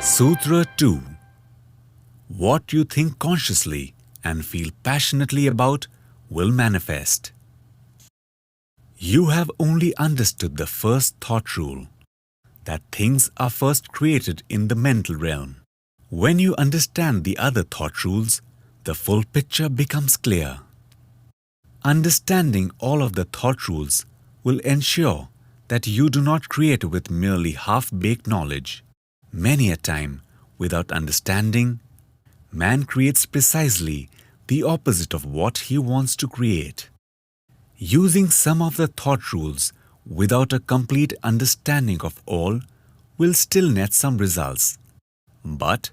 Sutra 2. What you think consciously and feel passionately about will manifest. You have only understood the first thought rule, that things are first created in the mental realm. When you understand the other thought rules, the full picture becomes clear. Understanding all of the thought rules will ensure that you do not create with merely half-baked knowledge. Many a time, without understanding, man creates precisely the opposite of what he wants to create. Using some of the thought rules without a complete understanding of all will still net some results, but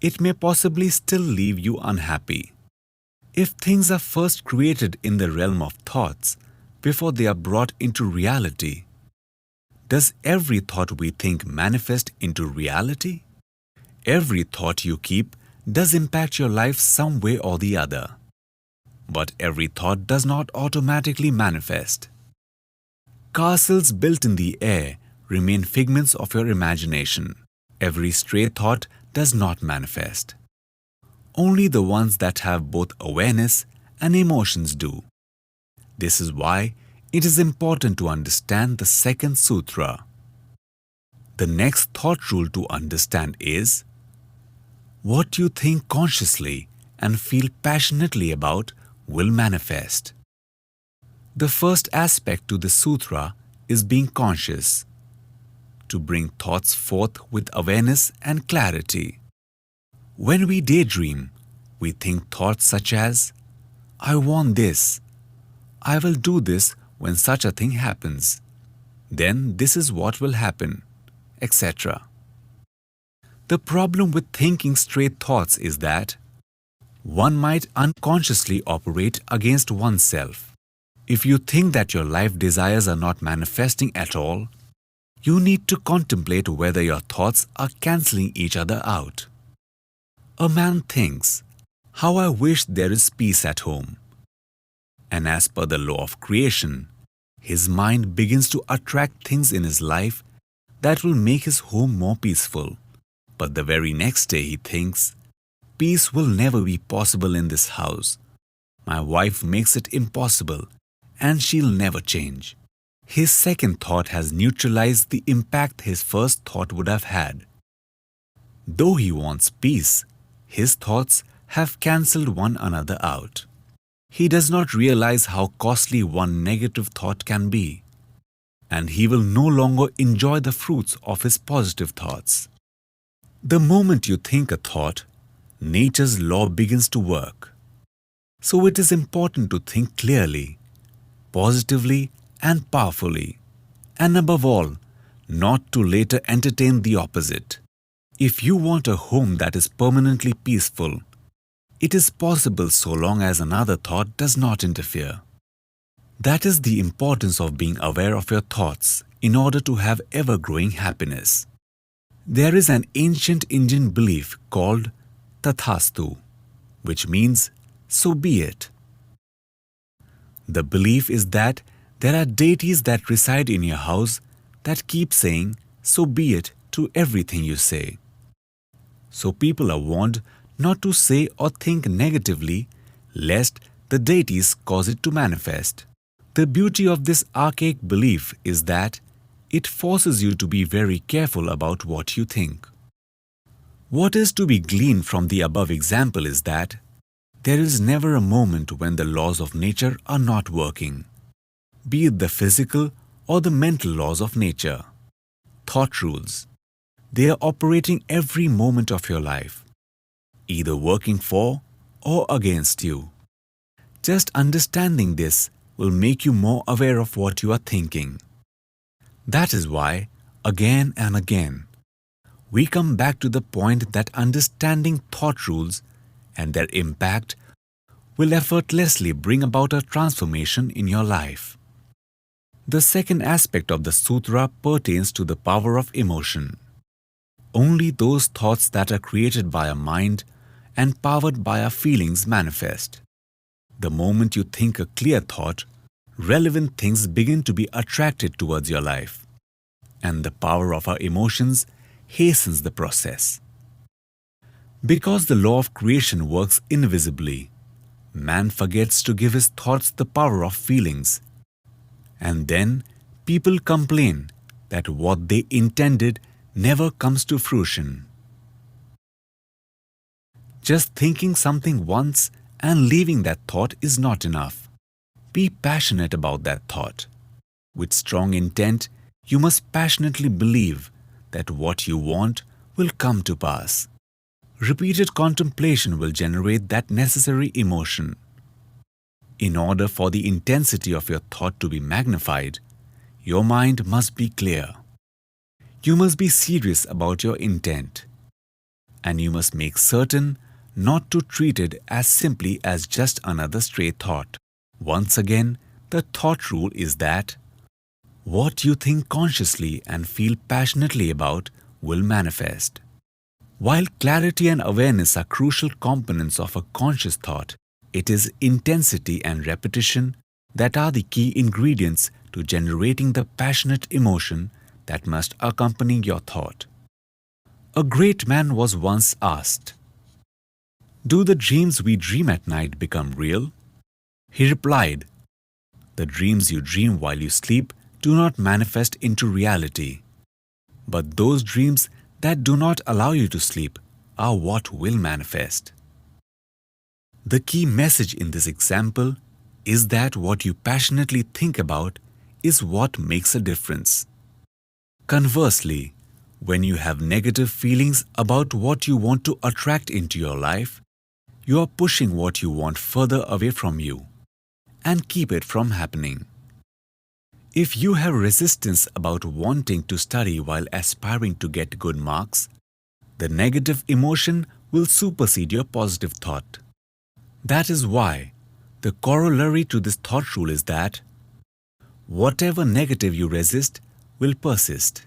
it may possibly still leave you unhappy. If things are first created in the realm of thoughts before they are brought into reality, does every thought we think manifest into reality? Every thought you keep does impact your life some way or the other. But every thought does not automatically manifest. Castles built in the air remain figments of your imagination. Every stray thought does not manifest. Only the ones that have both awareness and emotions do. This is why it is important to understand the second sutra. The next thought rule to understand is, what you think consciously and feel passionately about will manifest. The first aspect to the sutra is being conscious, to bring thoughts forth with awareness and clarity. When we daydream, we think thoughts such as, I want this, I will do this when such a thing happens, then this is what will happen, etc. The problem with thinking straight thoughts is that one might unconsciously operate against oneself. If you think that your life desires are not manifesting at all, you need to contemplate whether your thoughts are cancelling each other out. A man thinks, how I wish there is peace at home. And as per the law of creation, his mind begins to attract things in his life that will make his home more peaceful. But the very next day he thinks, peace will never be possible in this house. My wife makes it impossible, and she'll never change. His second thought has neutralized the impact his first thought would have had. Though he wants peace, his thoughts have cancelled one another out. He does not realize how costly one negative thought can be, and he will no longer enjoy the fruits of his positive thoughts. The moment you think a thought, nature's law begins to work. So it is important to think clearly, positively and powerfully, and above all, not to later entertain the opposite. If you want a home that is permanently peaceful, it is possible so long as another thought does not interfere. That is the importance of being aware of your thoughts in order to have ever-growing happiness. There is an ancient Indian belief called Tathastu, which means, so be it. The belief is that there are deities that reside in your house that keep saying, so be it to everything you say. So people are warned not to say or think negatively, lest the deities cause it to manifest. The beauty of this archaic belief is that it forces you to be very careful about what you think. What is to be gleaned from the above example is that there is never a moment when the laws of nature are not working, be it the physical or the mental laws of nature. Thought rules. They are operating every moment of your life, either working for or against you. Just understanding this will make you more aware of what you are thinking. That is why, again and again, we come back to the point that understanding thought rules and their impact will effortlessly bring about a transformation in your life. The second aspect of the sutra pertains to the power of emotion. Only those thoughts that are created by a mind and powered by our feelings manifest. The moment you think a clear thought, relevant things begin to be attracted towards your life, and the power of our emotions hastens the process. Because the law of creation works invisibly, man forgets to give his thoughts the power of feelings. And then people complain that what they intended never comes to fruition. Just thinking something once and leaving that thought is not enough. Be passionate about that thought. With strong intent, you must passionately believe that what you want will come to pass. Repeated contemplation will generate that necessary emotion. In order for the intensity of your thought to be magnified, your mind must be clear. You must be serious about your intent. And you must make certain not to treat it as simply as just another stray thought. Once again, the thought rule is that what you think consciously and feel passionately about will manifest. While clarity and awareness are crucial components of a conscious thought, it is intensity and repetition that are the key ingredients to generating the passionate emotion that must accompany your thought. A great man was once asked, "Do the dreams we dream at night become real?" He replied, "The dreams you dream while you sleep do not manifest into reality. But those dreams that do not allow you to sleep are what will manifest." The key message in this example is that what you passionately think about is what makes a difference. Conversely, when you have negative feelings about what you want to attract into your life, you are pushing what you want further away from you and keep it from happening. If you have resistance about wanting to study while aspiring to get good marks, the negative emotion will supersede your positive thought. That is why the corollary to this thought rule is that whatever negative you resist will persist.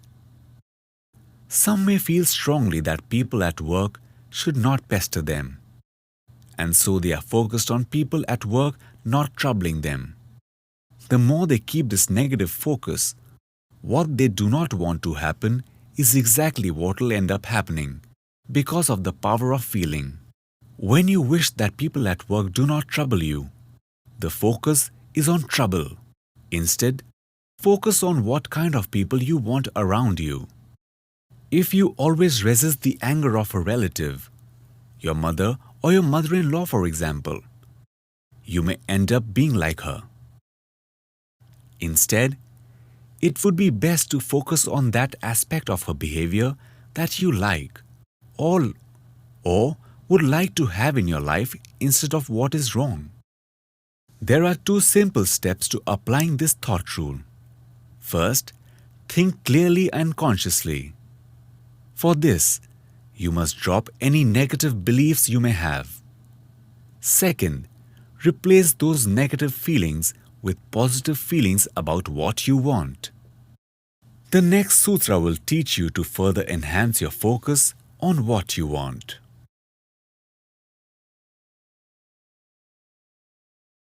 Some may feel strongly that people at work should not pester them, and so they are focused on people at work not troubling them. The more they keep this negative focus, what they do not want to happen is exactly what will end up happening because of the power of feeling. When you wish that people at work do not trouble you, the focus is on trouble. Instead, focus on what kind of people you want around you. If you always resist the anger of a relative, your mother or your mother-in-law for example, you may end up being like her. Instead, it would be best to focus on that aspect of her behavior that you like or would like to have in your life instead of what is wrong. There are two simple steps to applying this thought rule. First, think clearly and consciously. For this, you must drop any negative beliefs you may have. Second, replace those negative feelings with positive feelings about what you want. The next sutra will teach you to further enhance your focus on what you want.